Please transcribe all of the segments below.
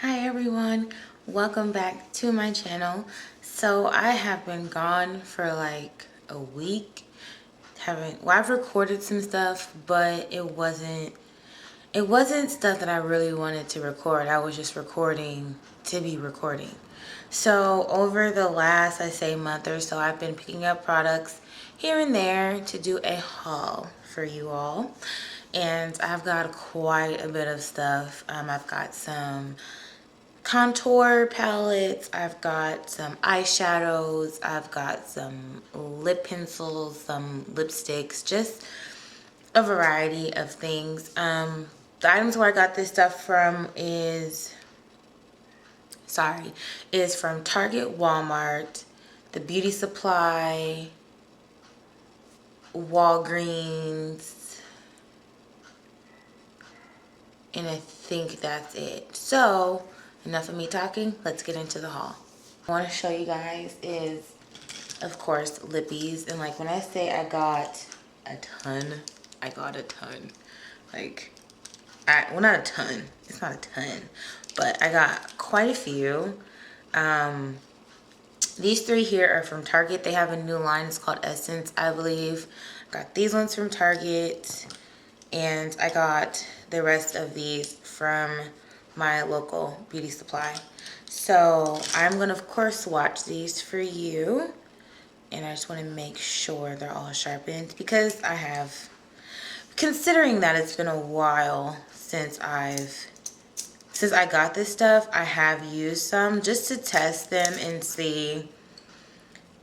Hi everyone, welcome back to my channel. So I have been gone for like a week. I've recorded some stuff, but it wasn't stuff that I really wanted to record. I was just recording to be recording. So over the last, I say, month or so, I've been picking up products here and there to do a haul for you all. And I've got quite a bit of stuff. I've got some contour palettes, I've got some eyeshadows, I've got some lip pencils, some lipsticks, just a variety of things. The items where I got this stuff from is from Target, Walmart, the beauty supply, Walgreens, and I think that's it. So enough of me talking, let's get into the haul. I want to show you guys is, of course, lippies. And like when I say I got a ton, I got a ton. Like, well, not a ton. It's not a ton, but I got quite a few. These three here are from Target. They have a new line. It's called Essence, I believe. Got these ones from Target. And I got the rest of these from my local beauty supply. So I'm gonna of course swatch these for you, and I just want to make sure they're all sharpened because considering that it's been a while since I got this stuff, I have used some just to test them and see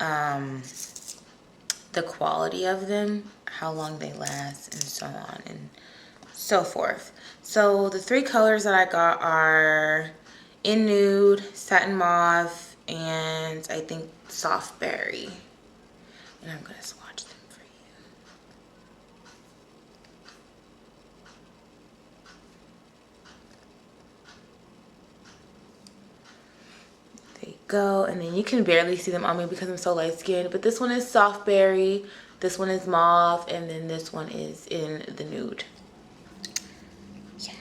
the quality of them, how long they last, and so on and so forth. So the three colors that I got are in nude, satin mauve, and I think soft berry. And I'm gonna swatch them for you. There you go. And then you can barely see them on me because I'm so light skinned, but this one is soft berry, this one is mauve, and then this one is in the nude. Yeah,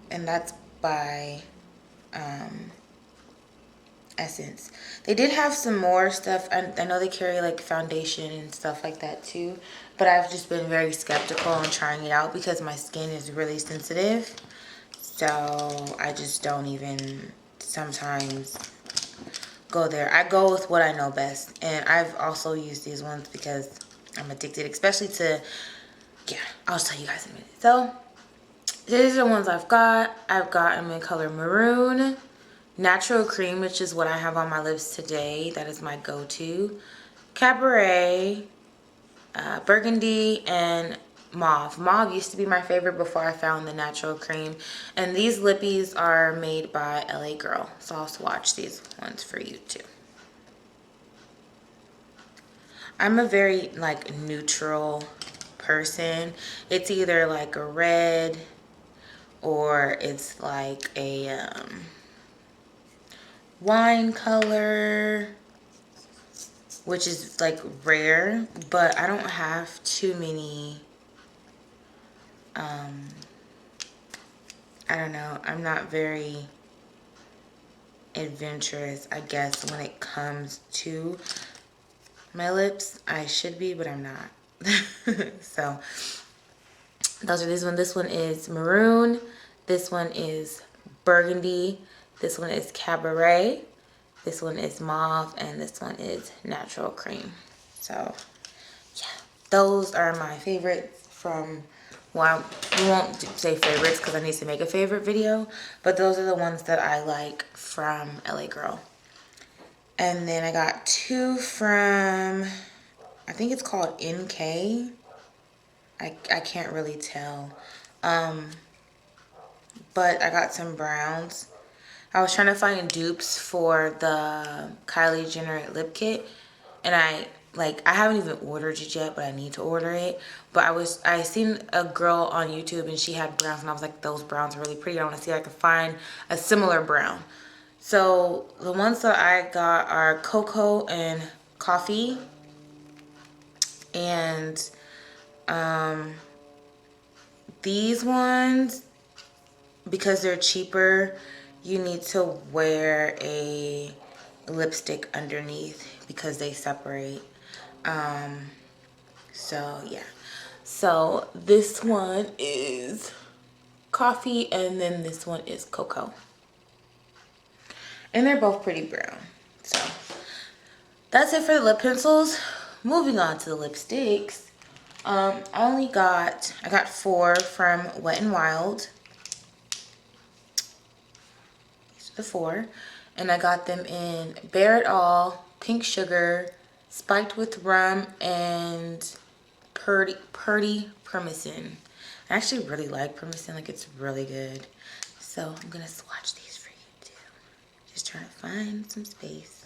and that's by Essence. They did have some more stuff. I know they carry like foundation and stuff like that too, but I've just been very skeptical on trying it out because my skin is really sensitive. So I just don't even sometimes go there. I go with what I know best. And I've also used these ones because I'm addicted, especially to, yeah, I'll tell you guys in a minute. So these are the ones I've got. I've got them in color maroon, natural cream, which is what I have on my lips today. That is my go-to. Cabaret, burgundy, and mauve. Mauve used to be my favorite before I found the natural cream. And these lippies are made by LA Girl. So I'll swatch these ones for you too. I'm a very like neutral person. It's either like a red or it's like a wine color, which is like rare, but I don't have too many, I don't know, I'm not very adventurous, I guess, when it comes to my lips. I should be, but I'm not. So those are these ones. This one is maroon, this one is burgundy, this one is cabaret, this one is mauve, and this one is natural cream. So yeah, those are my favorites from, well, we won't say favorites because I need to make a favorite video, but those are the ones that I like from LA Girl. And then I got two from, I think it's called NK. I can't really tell. But I got some browns. I was trying to find dupes for the Kylie Jenner lip kit, and I haven't even ordered it yet, but I need to order it. But I seen a girl on YouTube and she had browns, and I was like, those browns are really pretty. I want to see if I can find a similar brown. So the ones that I got are cocoa and coffee, and these ones, because they're cheaper, you need to wear a lipstick underneath because they separate. So yeah. So this one is coffee and then this one is cocoa. And they're both pretty brown. So that's it for the lip pencils. Moving on to the lipsticks. I got 4 from Wet n Wild. These are the 4. And I got them in Bare It All, Pink Sugar, Spiked with Rum, and Purdy Permison. I actually really like Permison. Like, it's really good. So I'm gonna swatch these for you too. Just trying to find some space.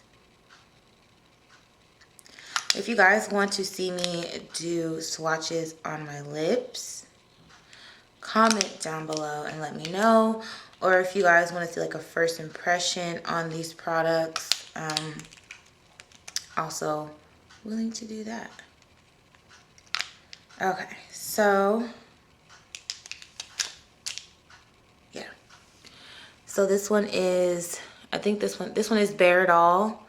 If you guys want to see me do swatches on my lips, comment down below and let me know. Or if you guys want to see like a first impression on these products, also willing to do that. Okay, so yeah. So this one is, I think this one is Bare It All.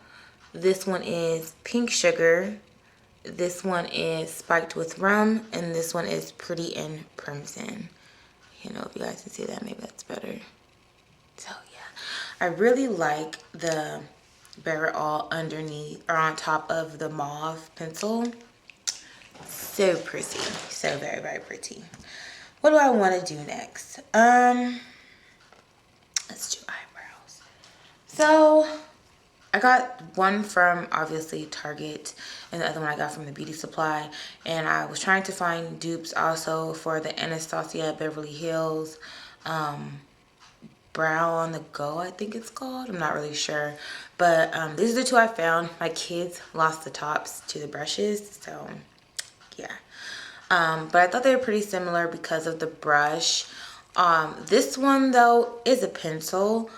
This one is Pink Sugar. This one is Spiked with Rum. And this one is Pretty and Crimson. You know, if you guys can see that, maybe that's better. So yeah, I really like the Bare It All underneath or on top of the mauve pencil. So pretty. So very, very pretty. What do I want to do next? Let's do eyebrows. So I got one from obviously Target and the other one I got from the beauty supply, and I was trying to find dupes also for the Anastasia Beverly Hills Brow on the Go, I think it's called. I'm not really sure, but these are the 2 I found. My kids lost the tops to the brushes, so yeah. But I thought they were pretty similar because of the brush. This one though is a pencil.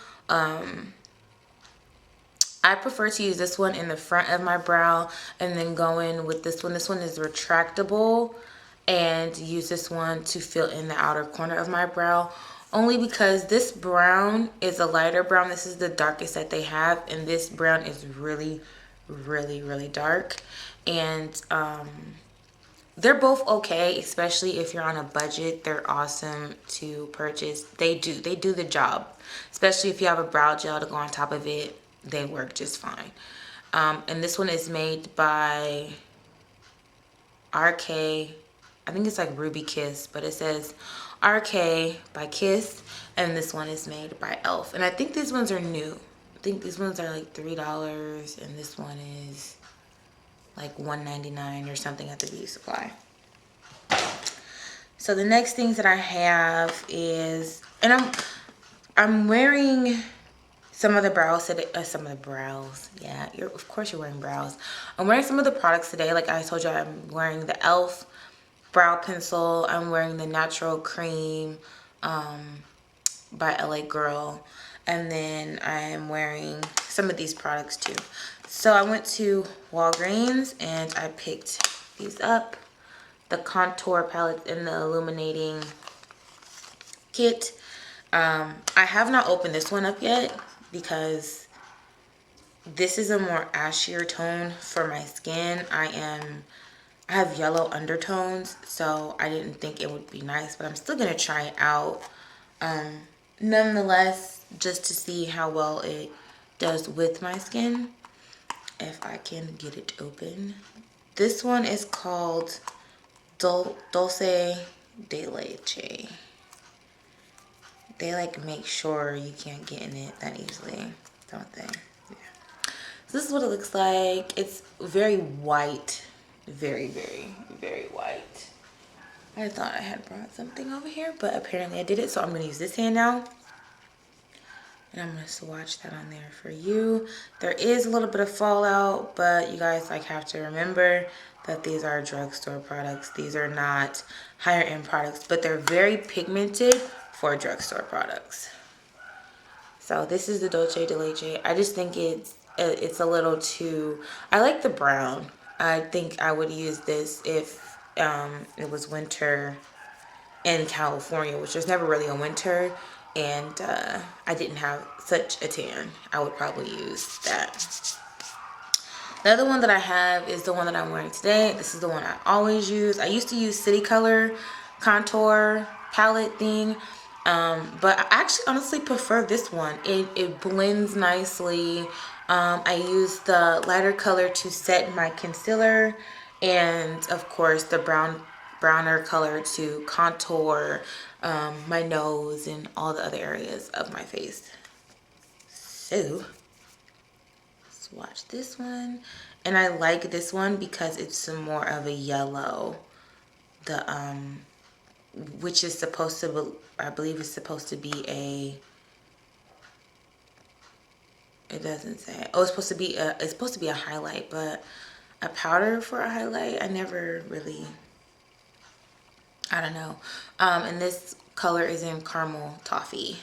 I prefer to use this one in the front of my brow and then go in with this one. This one is retractable, and use this one to fill in the outer corner of my brow. Only because this brown is a lighter brown. This is the darkest that they have, and this brown is really, really, really dark. And they're both okay, especially if you're on a budget. They're awesome to purchase. They do the job, especially if you have a brow gel to go on top of it. They work just fine. And this one is made by RK. I think it's like Ruby Kiss, but it says RK by Kiss, and this one is made by Elf. And I think these ones are new. I think these ones are like $3, and this one is like $1.99 or something at the beauty supply. So the next things that I have is, and I'm wearing some of the brows today, yeah, of course you're wearing brows. I'm wearing some of the products today. Like I told you, I'm wearing the Elf brow pencil. I'm wearing the Natural Cream by LA Girl. And then I am wearing some of these products too. So I went to Walgreens and I picked these up. The contour palette and the illuminating kit. I have not opened this one up yet because this is a more ashier tone for my skin. I have yellow undertones, so I didn't think it would be nice, but I'm still gonna try it out nonetheless, just to see how well it does with my skin, if I can get it open. This one is called Dulce de Leche. They like make sure you can't get in it that easily, don't they? Yeah. So this is what it looks like. It's very white. Very, very, very white. I thought I had brought something over here, but apparently I did it. So I'm going to use this hand now. And I'm going to swatch that on there for you. There is a little bit of fallout, but you guys like have to remember that these are drugstore products. These are not higher end products, but they're very pigmented for drugstore products. So this is the Dolce de Leche. I just think it's a little too, I like the brown. I think I would use this if it was winter in California, which there's never really a winter and I didn't have such a tan, I would probably use that. The other one that I have is the one that I'm wearing today. This is the one I always use. I used to use City Color contour palette thing, but I actually honestly prefer this one. It blends nicely. I use the lighter color to set my concealer, and of course the browner color to contour my nose and all the other areas of my face. So swatch this one, and I like this one because it's some more of a yellow, the which is supposed to be, I believe it's supposed to be a, it doesn't say, oh, it's supposed to be a highlight, but a powder for a highlight, I never really, I don't know. And this color is in Caramel Toffee.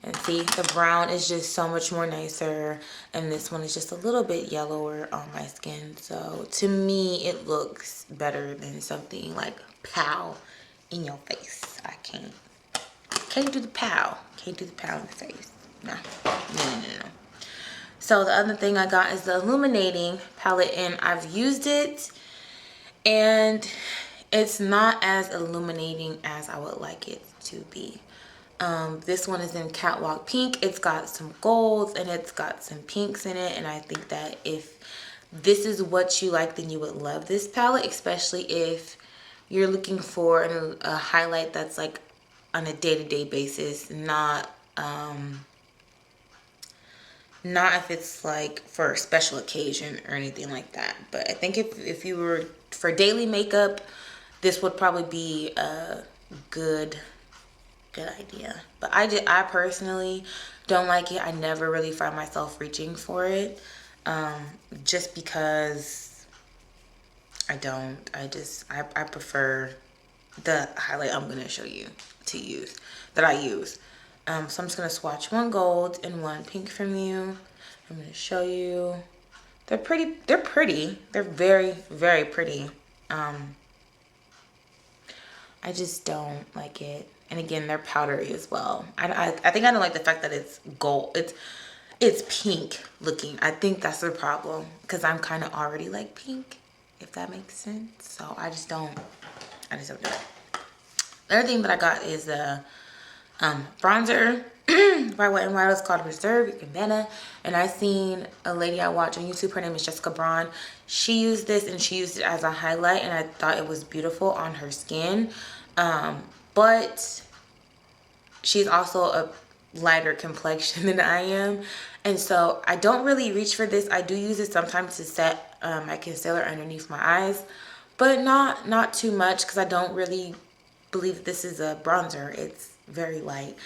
And see, the brown is just so much more nicer, and this one is just a little bit yellower on my skin. So to me, it looks better than something like pow in your face. I can't do the pow. Can't do the pow in the face. No. So the other thing I got is the illuminating palette, and I've used it, and it's not as illuminating as I would like it to be. This one is in Catwalk Pink. It's got some golds and it's got some pinks in it, and I think that if this is what you like, then you would love this palette, especially if you're looking for a highlight that's like on a day-to-day basis, not if it's like for a special occasion or anything like that. But I think if you were for daily makeup, this would probably be a good idea. But I personally don't like it. I never really find myself reaching for it, just because I prefer the highlight I'm gonna show you to use, that I use. So I'm just gonna swatch one gold and one pink from you. I'm gonna show you. They're pretty. They're very, very pretty. I just don't like it. And again, they're powdery as well. I think I don't like the fact that it's gold. It's pink looking. I think that's the problem, because I'm kind of already like pink, if that makes sense. So I just don't do it. The other thing that I got is a bronzer by Wet n Wild. It's called Reserve Cabana, and I seen a lady I watch on YouTube. Her name is Jessica Braun. She used this, and she used it as a highlight, and I thought it was beautiful on her skin. But she's also a lighter complexion than I am, and so I don't really reach for this. I do use it sometimes to set my concealer underneath my eyes, but not too much, because I don't really believe this is a bronzer. It's very light.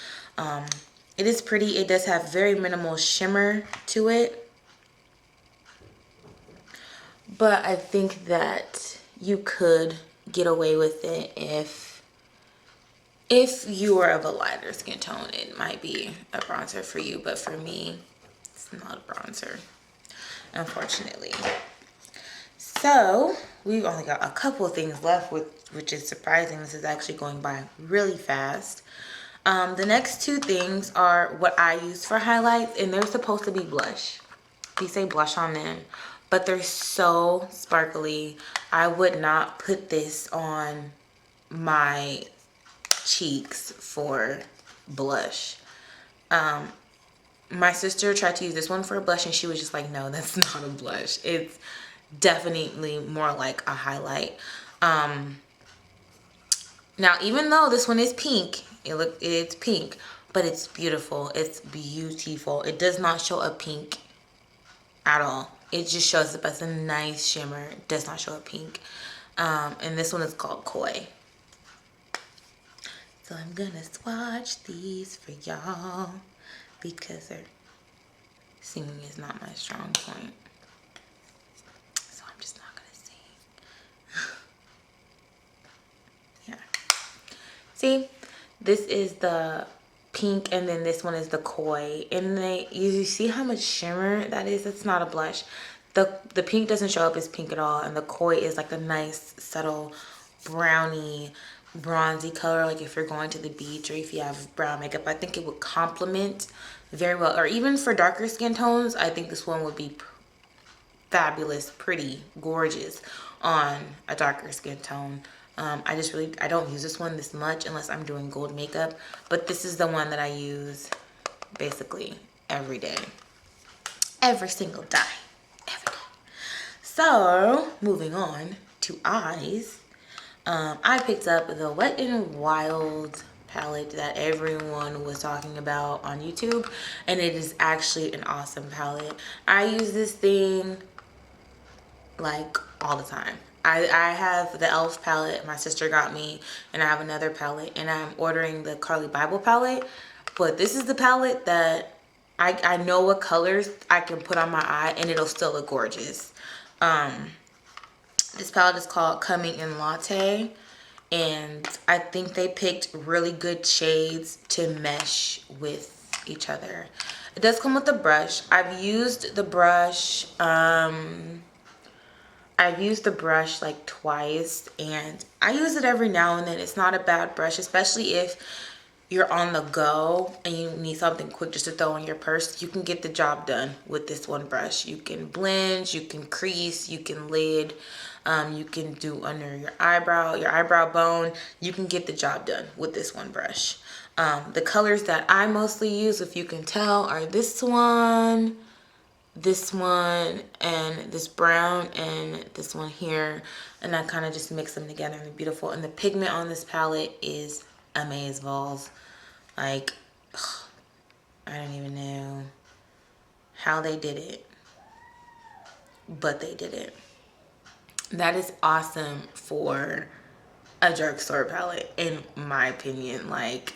It is pretty. It does have very minimal shimmer to it, but I think that you could get away with it if you are of a lighter skin tone. It might be a bronzer for you, but for me, it's not a bronzer, unfortunately. So we've only got a couple of things left, which is surprising. This is actually going by really fast. The next two things are what I use for highlights, and they're supposed to be blush. They say blush on them, but they're so sparkly. I would not put this on my cheeks for blush. My sister tried to use this one for a blush, and she was just like, no, that's not a blush. It's definitely more like a highlight. Now, even though this one is pink, it's pink, but it's beautiful. It's beautiful. It does not show a pink at all. It just shows up as a nice shimmer. It does not show a pink. And this one is called Koi. So I'm gonna swatch these for y'all, because singing is not my strong point. So I'm just not gonna sing. Yeah. See, this is the pink, and then this one is the Koi. And you see how much shimmer that is? It's not a blush. The pink doesn't show up as pink at all, and the Koi is like a nice, subtle, brownie bronzy color, like if you're going to the beach or if you have brown makeup. I think it would complement very well. Or even for darker skin tones, I think this one would be fabulous, pretty, gorgeous on a darker skin tone. I don't use this one this much unless I'm doing gold makeup, but this is the one that I use basically every day, every single day, every day. So moving on to eyes, I picked up the Wet n Wild palette that everyone was talking about on YouTube, and it is actually an awesome palette. I use this thing like all the time. I have the e.l.f. palette my sister got me, and I have another palette, and I'm ordering the Carly Bible palette, but this is the palette that I know what colors I can put on my eye and it'll still look gorgeous. This palette is called Coming in Latte, and I think they picked really good shades to mesh with each other. It does come with a brush. I've used the brush like twice, and I use it every now and then. It's not a bad brush, especially if you're on the go and you need something quick just to throw in your purse. You can get the job done with this one brush. You can blend, you can crease, you can lid, you can do under your eyebrow bone. You can get the job done with this one brush. The colors that I mostly use, if you can tell, are this one, and this brown, and this one here, and I kind of just mix them together and they're beautiful. And the pigment on this palette is amazeballs. Like, ugh, I don't even know how they did it, but they did it. That is awesome for a drugstore palette, in my opinion. Like,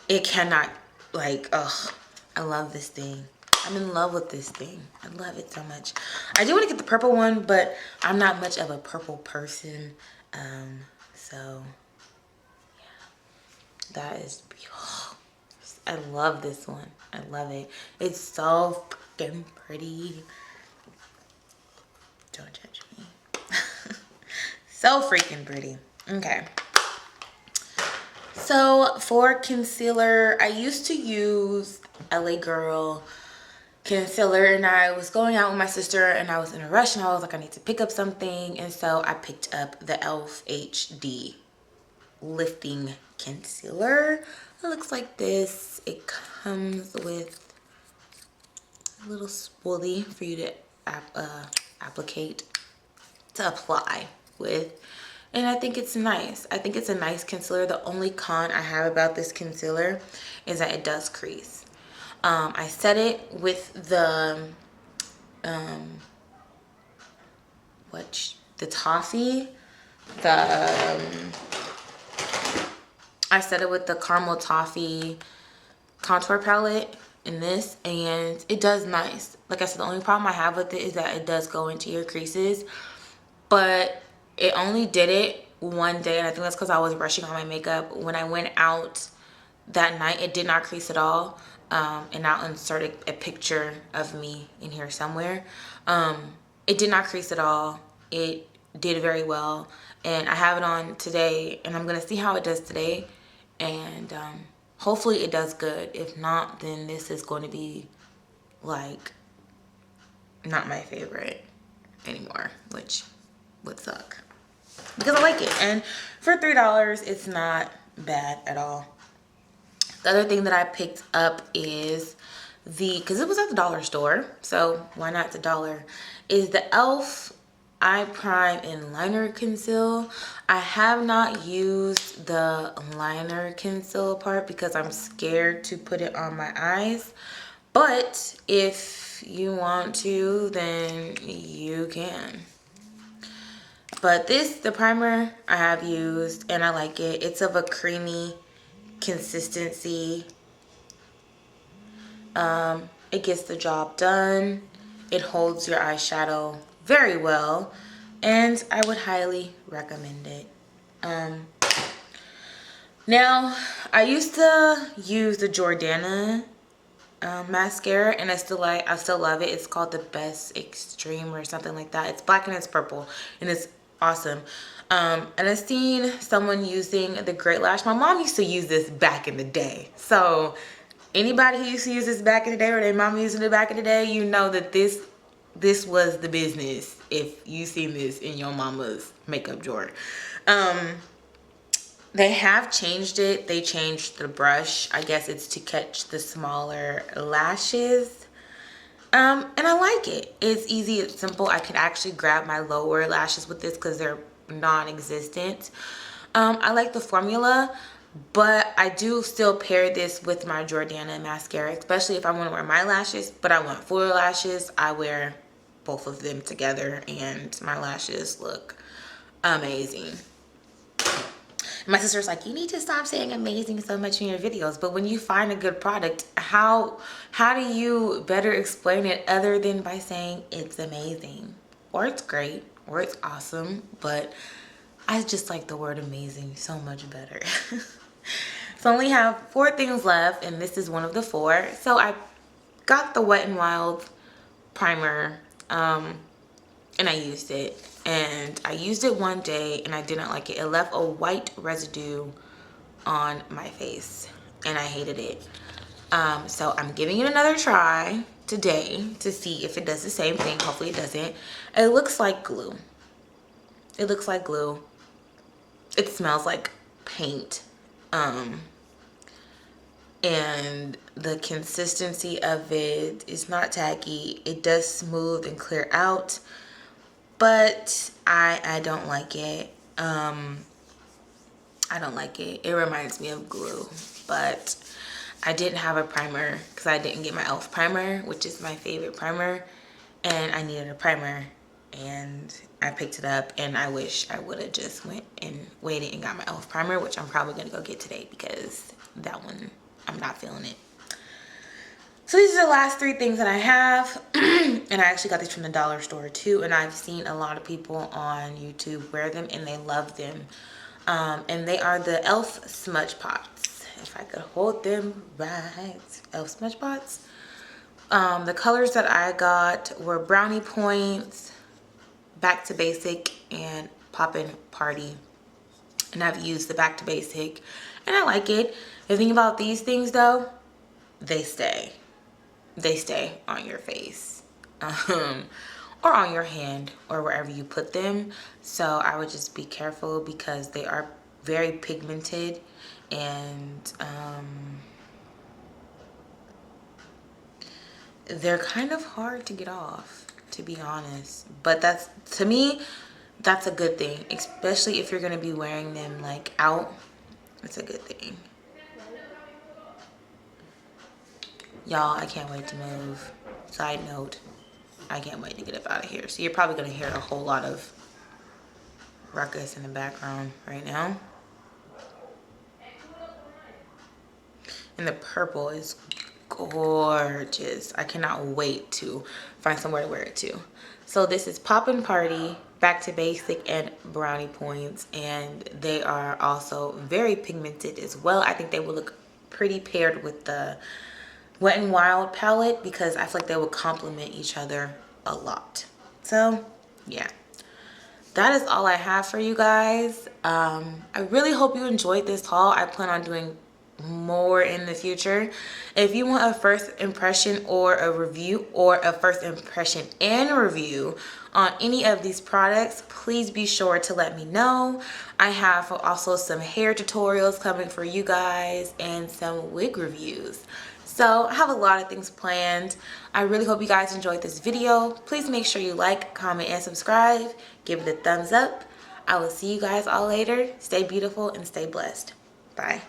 it cannot, like, ugh, I love this thing. I'm in love with this thing. I love it so much. I do want to get the purple one, but I'm not much of a purple person. So yeah, that is beautiful. I love this one. I love it. It's so freaking pretty. Don't judge me. So freaking pretty. Okay. So for concealer, I used to use LA Girl concealer, and I was going out with my sister and I was in a rush and I was like, I need to pick up something, and so I picked up the e.l.f. HD lifting concealer. It looks like this. It comes with a little spoolie for you to apply with, and I think it's nice. I think it's a nice concealer. The only con I have about this concealer is that it does crease. I set it with the toffee, I set it with the caramel toffee contour palette in this, and it does nice. Like I said, the only problem I have with it is that it does go into your creases, but it only did it one day, and I think that's because I was brushing on my makeup. When I went out that night, it did not crease at all. And I'll insert a picture of me in here somewhere. It did not crease at all. It did very well, and I have it on today, and I'm gonna see how it does today, and hopefully it does good. If not, then this is going to be like not my favorite anymore, which would suck because I like it, and for $3 it's not bad at all. The other thing that I picked up is because it was at the dollar store, so why not the dollar, is the e.l.f. Eye Prime and Liner Conceal. I have not used the liner conceal part because I'm scared to put it on my eyes, but if you want to, then you can. But the primer I have used, and I like it. It's of a creamy consistency. It gets the job done. It holds your eyeshadow very well, and I would highly recommend it. Now, I used to use the Jordana mascara, and I still love it. It's called the Best Extreme or something like that. It's black and it's purple, and it's awesome. And I've seen someone using the Great Lash. My mom used to use this back in the day. So anybody who used to use this back in the day, or their mom using it back in the day, you know that this was the business if you seen this in your mama's makeup drawer. They have changed it. They changed the brush. I guess it's to catch the smaller lashes. And I like it. It's easy, it's simple. I can actually grab my lower lashes with this because they're non-existent. I like the formula, but I do still pair this with my Jordana mascara, especially if I want to wear my lashes, but I want fuller lashes. I wear both of them together and my lashes look amazing. My sister's like, you need to stop saying amazing so much in your videos. But when you find a good product, how do you better explain it other than by saying it's amazing, or it's great, or it's awesome? But I just like the word amazing so much better. So I only have 4 things left, and this is one of the 4. So I got the Wet n Wild primer, and I used it. And I used it one day and I didn't like it. It left a white residue on my face and I hated it. So I'm giving it another try today to see if it does the same thing. Hopefully it doesn't. It looks like glue. It looks like glue. It smells like paint. And the consistency of it is not tacky. It does smooth and clear out. But I don't like it. I don't like it. It reminds me of glue. But I didn't have a primer because I didn't get my e.l.f. primer, which is my favorite primer. And I needed a primer. And I picked it up. And I wish I would have just went and waited and got my e.l.f. primer, which I'm probably going to go get today because that one, I'm not feeling it. So these are the last 3 things that I have. And I actually got these from the dollar store too. And I've seen a lot of people on YouTube wear them and they love them. And they are the e.l.f. smudge pots. If I could hold them right. e.l.f. smudge pots. The colors that I got were Brownie Points, Back to Basic, and Poppin' Party. And I've used the Back to Basic and I like it. The thing about these things though, they stay. They stay on your face or on your hand or wherever you put them. So I would just be careful because they are very pigmented and they're kind of hard to get off, to be honest. But that's, to me, that's a good thing, especially if you're going to be wearing them like out. It's a good thing. Y'all, I can't wait to move. Side note, I can't wait to get up out of here. So you're probably going to hear a whole lot of ruckus in the background right now. And the purple is gorgeous. I cannot wait to find somewhere to wear it to. So this is Poppin' Party, Back to Basic, and Brownie Points. And they are also very pigmented as well. I think they will look pretty paired with the Wet n Wild palette because I feel like they will complement each other a lot. So yeah, that is all I have for you guys. I really hope you enjoyed this haul. I plan on doing more in the future. If you want a first impression or a review, or a first impression and review on any of these products, please be sure to let me know. I have also some hair tutorials coming for you guys and some wig reviews. So I have a lot of things planned. I really hope you guys enjoyed this video. Please make sure you like, comment, and subscribe. Give it a thumbs up. I will see you guys all later. Stay beautiful and stay blessed. Bye.